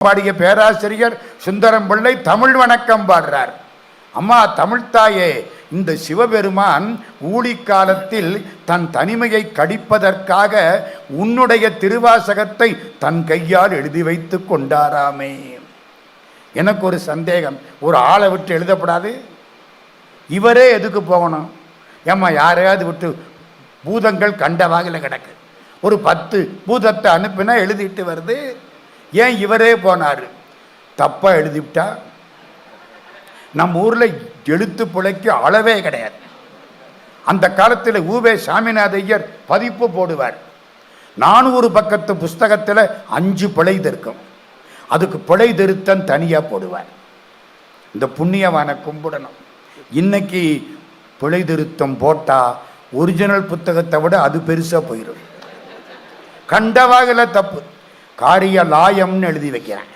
பாடிய பேராசிரியர் சுந்தரம் பிள்ளை தமிழ் வணக்கம் பாடுறார். அம்மா தமிழ்த்தாயே, இந்த சிவபெருமான் ஊழி காலத்தில் தன் தனிமையை கடிப்பதற்காக உன்னுடைய திருவாசகத்தை தன் கையால் எழுதி வைத்து கொண்டாராமே. எனக்கு ஒரு சந்தேகம், ஒரு ஆளை விட்டு எழுதப்படாது, இவரே எதுக்கு போகணும்? ஏம்மா யாரையாவது விட்டு பூதங்கள் கண்ட வாகில கிடக்கு, ஒரு 10 பூதத்தை அனுப்பினா எழுதிட்டு வருது, ஏன் இவரே போனார்? தப்பா எழுதிவிட்டா நம்ம ஊர்ல எழுத்து பிழைக்கு அளவே கிடையாது. அந்த காலத்தில் ஊவே சாமிநாத ஐயர் பதிப்பு போடுவார். 400 பக்கத்து புஸ்தகத்தில் 5 பிழை திருக்கும், அதுக்கு பிழை திருத்தம் தனியா போடுவார். இந்த புண்ணியவான கும்பிடணும். இன்னைக்கு பிழை திருத்தம் போட்டா ஒரிஜினல் புத்தகத்தை விட அது பெருசா போயிடும். கண்டவாகல தப்பு, காரிய லாயம்னு எழுதி வைக்கிறேன்.